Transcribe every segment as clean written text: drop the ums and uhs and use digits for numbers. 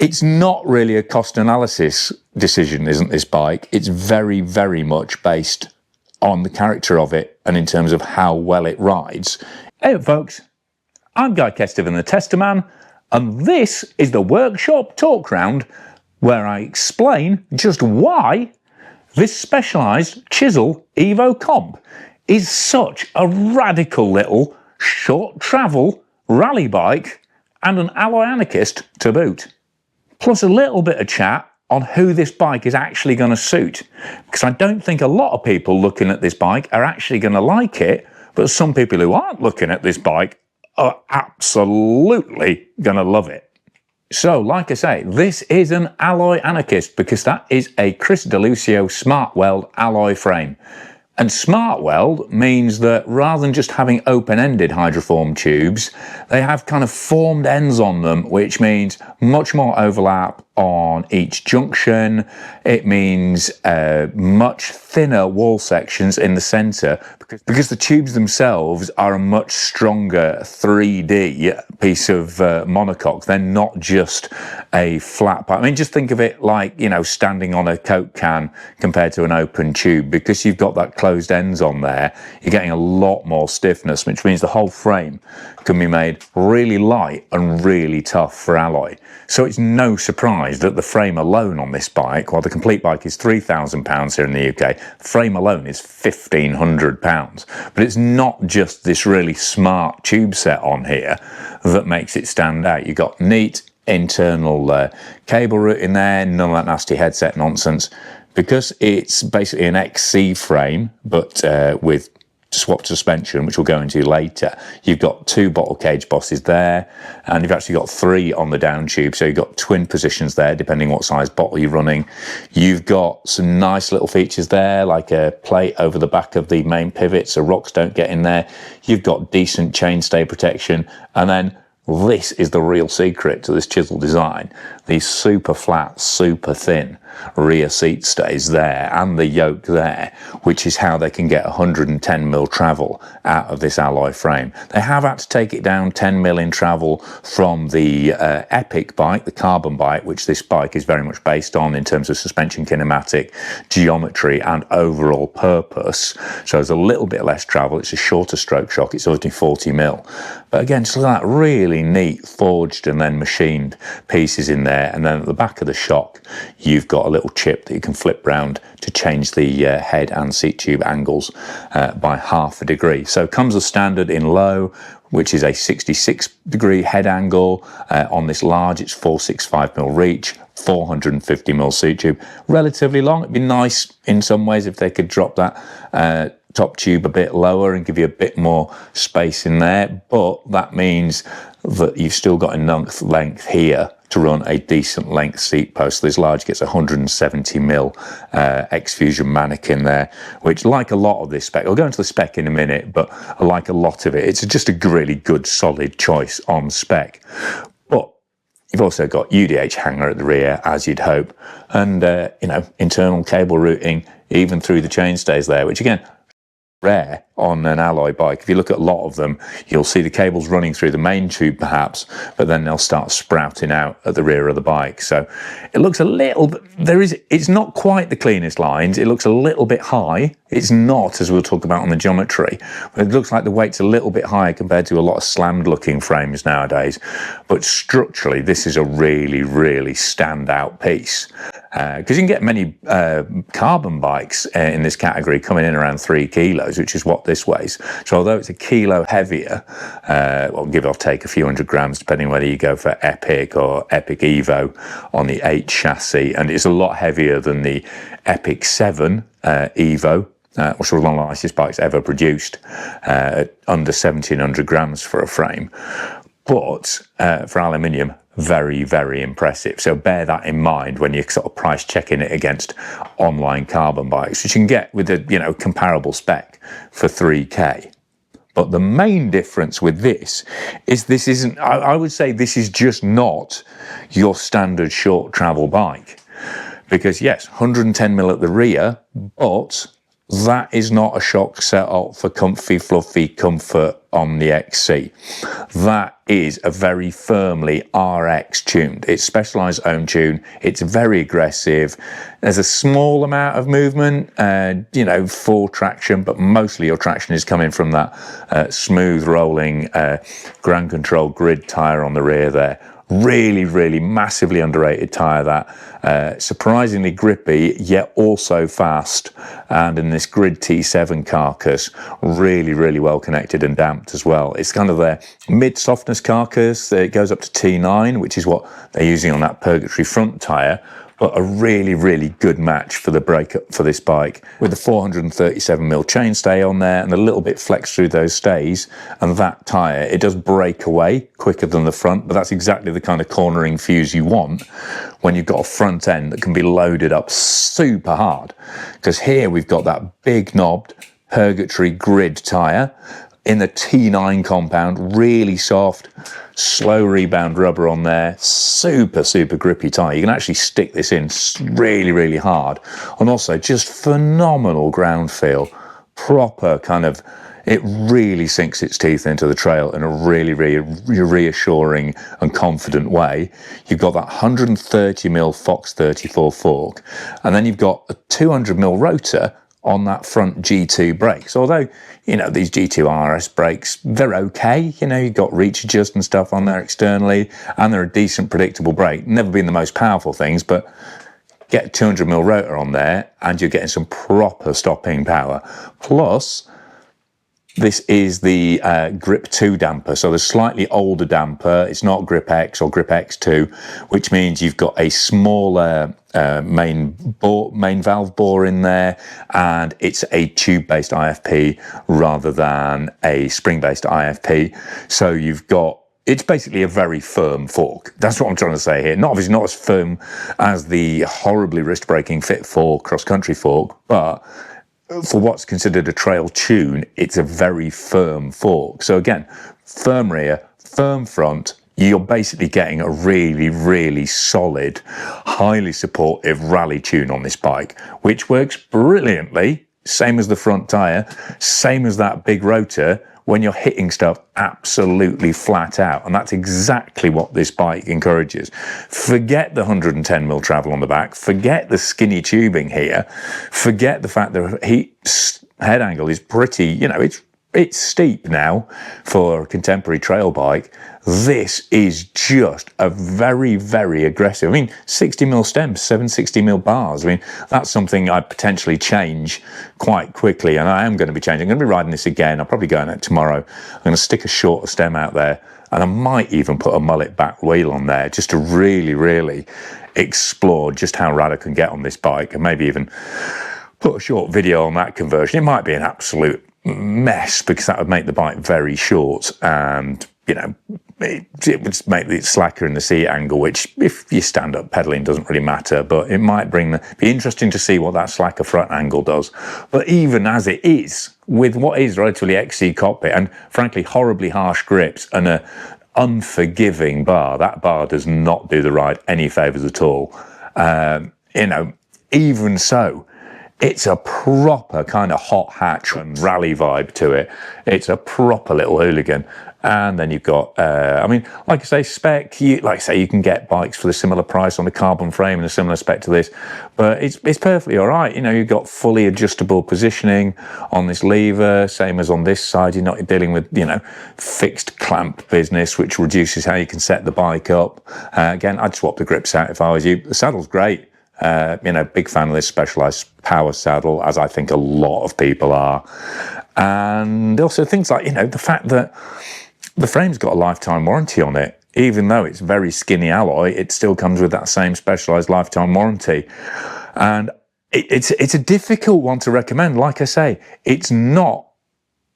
It's not really a cost analysis decision, isn't this bike? It's very, very much based on the character of it and in terms of how well it rides. Hey folks, I'm Guy Kestevan, the Tester Man, and this is the Workshop Talk Round, where I explain just why this Specialized Chisel Evo Comp is such a radical little short travel rally bike and an alloy anarchist to boot. Plus a little bit of chat on who this bike is actually going to suit, because I don't think a lot of people looking at this bike are actually going to like it, but some people who aren't looking at this bike are absolutely going to love it. So, like I say, this is an alloy anarchist because that is a Chris DeLucio Smart Weld alloy frame. And Smart Weld means that rather than just having open-ended hydroform tubes, they have kind of formed ends on them, which means much more overlap on each junction. It means much thinner wall sections in the center because the tubes themselves are a much stronger 3D piece of monocoque. They're not just a flat pipe. I mean, just think of it like, you know, standing on a Coke can compared to an open tube. Because you've got that closed ends on there, you're getting a lot more stiffness, which means the whole frame can be made really light and really tough for alloy. So it's no surprise that the frame alone on this bike, while the complete bike is £3,000 here in the UK, the frame alone is £1,500. But it's not just this really smart tube set on here that makes it stand out. You've got neat internal cable route in there, none of that nasty headset nonsense. Because it's basically an XC frame, but with swapped suspension, which we'll go into later, you've got two bottle cage bosses there, and you've actually got three on the down tube, so you've got twin positions there depending what size bottle you're running. You've got some nice little features there, like a plate over the back of the main pivot so rocks don't get in there. You've got decent chainstay protection, and then this is the real secret to this chisel design. These super flat, super thin rear seat stays there and the yoke there, which is how they can get 110mm travel out of this alloy frame. They have had to take it down 10mm in travel from the Epic bike, the carbon bike, which this bike is very much based on in terms of suspension kinematic, geometry and overall purpose. So there's a little bit less travel. It's a shorter stroke shock. It's only 40mm. But again, just look at that really neat forged and then machined pieces in there. And then at the back of the shock, you've got a little chip that you can flip round to change the head and seat tube angles by ½ a degree. So comes as standard in low, which is a 66-degree head angle. On this large, it's 465mm reach, 450mm seat tube. Relatively long. It'd be nice in some ways if they could drop that top tube a bit lower and give you a bit more space in there, but that means that you've still got enough length here to run a decent length seat post. So this large gets 170mm X-Fusion mannequin there, which, like a lot of this spec, I'll go into the spec in a minute, but like a lot of it, it's just a really good solid choice on spec. But you've also got UDH hanger at the rear, as you'd hope, and you know, internal cable routing even through the chainstays there, which again, rare on an alloy bike. If you look at a lot of them, you'll see the cables running through the main tube perhaps, but then they'll start sprouting out at the rear of the bike. So it looks a little bit, it's not quite the cleanest lines. It looks a little bit high. It's not, as we'll talk about on the geometry, but it looks like the weight's a little bit higher compared to a lot of slammed looking frames nowadays. But structurally, this is a really, really standout piece. Because you can get many carbon bikes in this category coming in around 3 kilos, which is what this weighs. So although it's a kilo heavier, well, give or take a few hundred grams, depending whether you go for Epic or Epic Evo on the 8 chassis, and it's a lot heavier than the Epic 7 Evo, which was one of the lightest bikes ever produced, at under 1700 grams for a frame. But for aluminium, very, very impressive. So bear that in mind when you're sort of price checking it against online carbon bikes, which you can get with a, you know, comparable spec for 3K. But the main difference with this is this isn't, I would say this is just not your standard short travel bike. Because yes, 110mm at the rear, but that is not a shock setup for comfy, fluffy comfort on the XC. That is a very firmly RX tuned. It's Specialized own tune. It's very aggressive. There's a small amount of movement, you know, for traction, but mostly your traction is coming from that smooth rolling ground control grid tyre on the rear there. Really, really massively underrated tyre that. Surprisingly grippy, yet also fast. And in this grid T7 carcass, really, really well connected and damped as well. It's kind of their mid-softness carcass. It goes up to T9, which is what they're using on that Purgatory front tyre. But a really, really good match for the breakup for this bike, with the 437mm chainstay on there and a little bit flex through those stays. And that tyre, it does break away quicker than the front, but that's exactly the kind of cornering fuse you want when you've got a front end that can be loaded up super hard. Because here we've got that big knobbed Purgatory grid tyre in the T9 compound, really soft, slow rebound rubber on there, super, super grippy tyre. You can actually stick this in really, really hard. And also just phenomenal ground feel, proper kind of, it really sinks its teeth into the trail in a really, really reassuring and confident way. You've got that 130mm Fox 34 fork, and then you've got a 200mm rotor on that front G2 brakes. Although, you know, these G2 RS brakes, they're okay. You know, you've got reach adjust and stuff on there externally, and they're a decent, predictable brake. Never been the most powerful things, but get a 200mm rotor on there, and you're getting some proper stopping power. Plus, this is the Grip 2 damper, so the slightly older damper. It's not Grip X or Grip X2, which means you've got a smaller main valve bore in there, and it's a tube-based IFP rather than a spring-based IFP. So you've got, it's basically a very firm fork. That's what I'm trying to say here. Not obviously not as firm as the horribly wrist-breaking Fit 4 cross-country fork, but for what's considered a trail tune, it's a very firm fork. So again, firm rear, firm front, you're basically getting a really, really solid, highly supportive rally tune on this bike, which works brilliantly, same as the front tyre, same as that big rotor, when you're hitting stuff absolutely flat out. And that's exactly what this bike encourages. Forget the 110mm travel on the back, forget the skinny tubing here, forget the fact that head angle is pretty, you know, it's steep now for a contemporary trail bike. This is just a very, very aggressive. I mean, 60mm stems, 760mm bars. I mean, that's something I'd potentially change quite quickly, and I am going to be changing. I'm going to be riding this again. I'll probably go on it tomorrow. I'm going to stick a shorter stem out there, and I might even put a mullet back wheel on there just to really, really explore just how rad I can get on this bike, and maybe even put a short video on that conversion. It might be an absolute mess because that would make the bike very short, and you know, it would make it slacker in the seat angle, which if you stand up pedaling doesn't really matter, but it might be interesting to see what that slacker front angle does. But even as it is, with what is relatively XC cockpit and frankly horribly harsh grips and a unforgiving bar, that bar does not do the ride any favours at all. You know, even so, it's a proper kind of hot hatch and rally vibe to it. It's a proper little hooligan. And then you've got, I mean, like I say, spec, you can get bikes for the similar price on a carbon frame and a similar spec to this, but it's perfectly all right. You know, you've got fully adjustable positioning on this lever, same as on this side. You're not dealing with, you know, fixed clamp business, which reduces how you can set the bike up. Again, I'd swap the grips out if I was you. The saddle's great. You know, big fan of this Specialized power saddle, as I think a lot of people are. And also things like, you know, the fact that the frame's got a lifetime warranty on it. Even though it's very skinny alloy, it still comes with that same Specialized lifetime warranty. And it's a difficult one to recommend. Like I say, it's not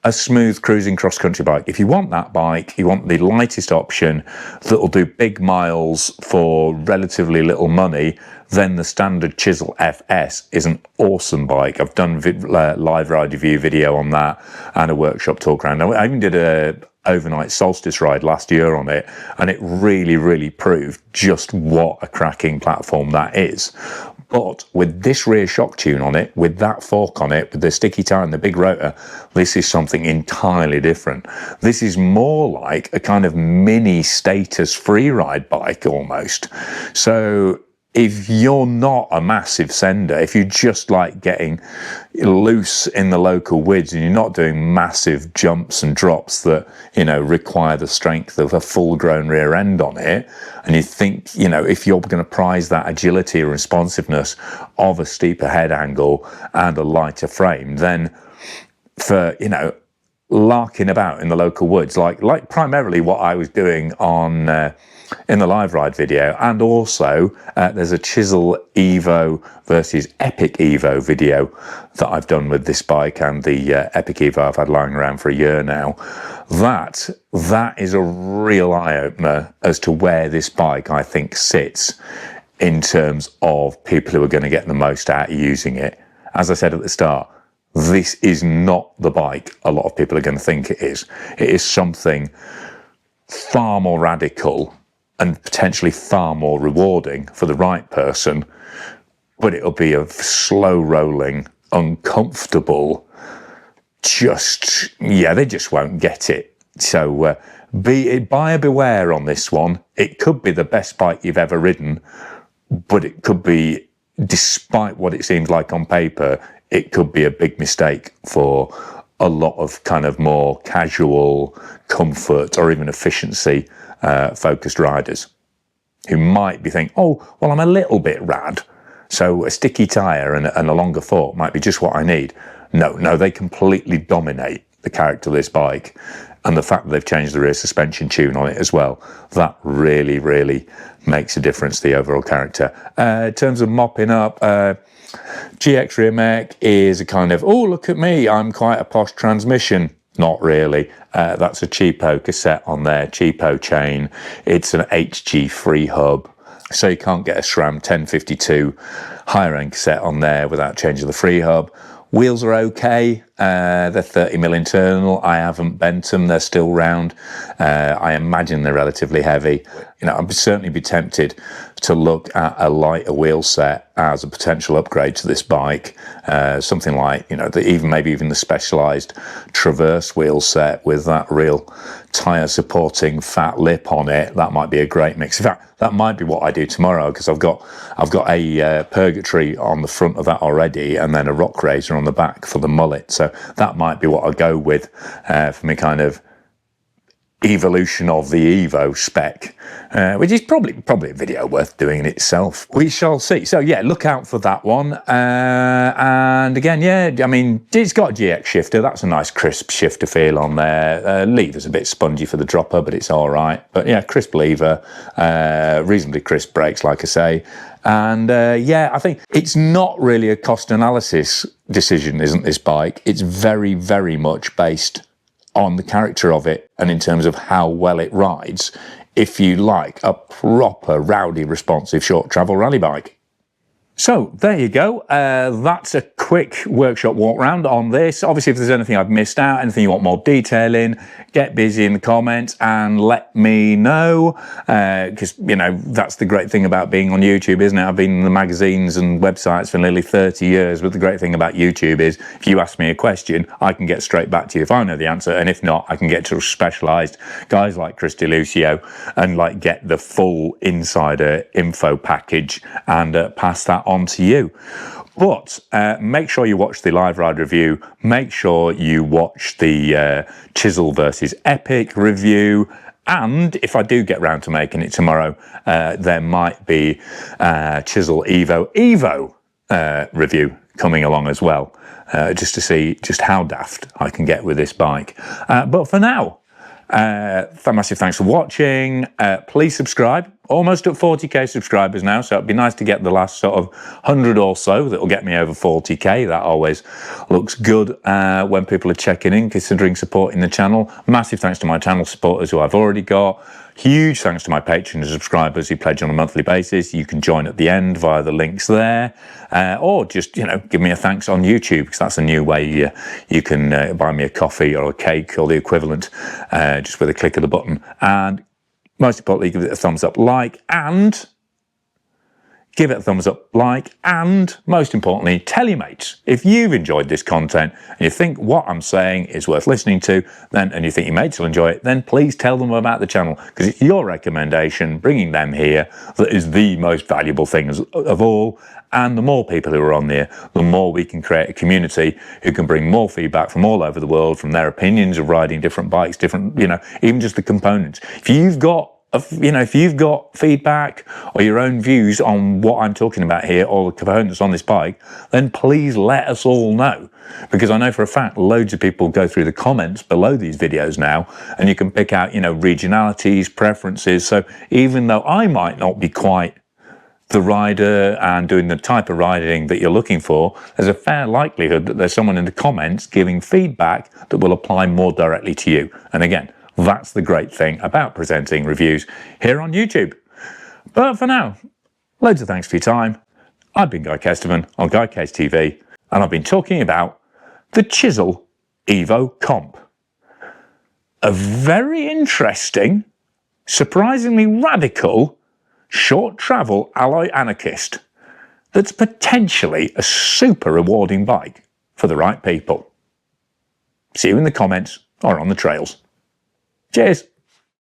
a smooth cruising cross-country bike. If you want that bike, you want the lightest option that'll do big miles for relatively little money, then the standard Chisel FS is an awesome bike. I've done live ride review video on that and a workshop talk around. I even did a overnight solstice ride last year on it, and it really, really proved just what a cracking platform that is. But with this rear shock tune on it, with that fork on it, with the sticky tire and the big rotor, this is something entirely different. This is more like a kind of mini status freeride bike almost. So if you're not a massive sender, if you just like getting loose in the local woods and you're not doing massive jumps and drops that, you know, require the strength of a full-grown rear end on it, and you think, you know, if you're going to prize that agility or responsiveness of a steeper head angle and a lighter frame, then for, you know, larking about in the local woods, like primarily what I was doing on in the live ride video, and also there's a Chisel Evo versus Epic Evo video that I've done with this bike, and the Epic Evo I've had lying around for a year now. That is a real eye-opener as to where this bike, I think, sits in terms of people who are going to get the most out of using it. As I said at the start, this is not the bike a lot of people are going to think it is. It is something far more radical and potentially far more rewarding for the right person, but it'll be a slow rolling, uncomfortable, they just won't get it. So buyer beware on this one. It could be the best bike you've ever ridden, but it could be, despite what it seems like on paper, it could be a big mistake for a lot of kind of more casual comfort or even efficiency focused riders who might be thinking, oh, well, I'm a little bit rad, so a sticky tire and a longer fork might be just what I need. No, they completely dominate the character of this bike, and the fact that they've changed the rear suspension tune on it as well, that really, really makes a difference to the overall character. In terms of mopping up, GX rear mech is a kind of, oh, look at me, I'm quite a posh transmission. Not really. That's a cheapo cassette on there, cheapo chain. It's an HG free hub, so you can't get a SRAM 1052 higher end cassette on there without changing the free hub. Wheels are okay. They're 30mm internal. I haven't bent them. They're still round. I imagine they're relatively heavy. You know, I'd certainly be tempted to look at a lighter wheel set as a potential upgrade to this bike. Something like, you know, maybe even the Specialized Traverse wheel set with that real tire supporting fat lip on it. That might be a great mix. In fact, that might be what I do tomorrow, because I've got a Purgatory on the front of that already, and then a Rock Razor on the back for the mullet. So that might be what I'll go with for me kind of evolution of the Evo spec, which is probably a video worth doing in itself. We shall see. So yeah, look out for that one. And again, yeah, I mean, it's got a GX shifter. That's a nice crisp shifter feel on there. Lever's a bit spongy for the dropper, but it's all right. But yeah, crisp lever, reasonably crisp brakes, like I say. And yeah, I think it's not really a cost analysis decision, isn't this bike? It's very, very much based on the character of it and in terms of how well it rides, if you like a proper rowdy, responsive short travel rally bike. So there you go. That's a quick workshop walk round on this. Obviously, if there's anything I've missed out, anything you want more detail in, get busy in the comments and let me know. Because, you know, that's the great thing about being on YouTube, isn't it? I've been in the magazines and websites for nearly 30 years, but the great thing about YouTube is if you ask me a question, I can get straight back to you if I know the answer, and if not, I can get to specialised guys like Chris DeLucio and like get the full insider info package and pass that on to you. But make sure you watch the live ride review. Make sure you watch the Chisel versus Epic review. And if I do get round to making it tomorrow, there might be Chisel Evo review coming along as well, just to see just how daft I can get with this bike. But for now, massive thanks for watching. Please subscribe. Almost at 40k subscribers now, so it'd be nice to get the last sort of 100 or so that will get me over 40k. That always looks good when people are checking in, considering supporting the channel. Massive thanks to my channel supporters who I've already got. Huge thanks to my Patreon subscribers who pledge on a monthly basis. You can join at the end via the links there, or just, you know, give me a thanks on YouTube, because that's a new way you can buy me a coffee or a cake or the equivalent, just with a click of the button. And most importantly, give it a thumbs up, like, and give it a thumbs up, like, and most importantly, tell your mates. If you've enjoyed this content and you think what I'm saying is worth listening to, then, and you think your mates will enjoy it, then please tell them about the channel, because it's your recommendation, bringing them here, that is the most valuable thing of all. And the more people who are on there, the more we can create a community who can bring more feedback from all over the world, from their opinions of riding different bikes, different, even just the components. If you've got if you've got feedback or your own views on what I'm talking about here or the components on this bike, then please let us all know. Because I know for a fact loads of people go through the comments below these videos now, and you can pick out, regionalities, preferences. So even though I might not be quite the rider and doing the type of riding that you're looking for, there's a fair likelihood that there's someone in the comments giving feedback that will apply more directly to you. And again, that's the great thing about presenting reviews here on YouTube. But for now, loads of thanks for your time. I've been Guy Kesterman on Guy Case TV, and I've been talking about the Chisel Evo Comp. A very interesting, surprisingly radical, short travel alloy anarchist that's potentially a super rewarding bike for the right people. See you in the comments or on the trails. Cheers.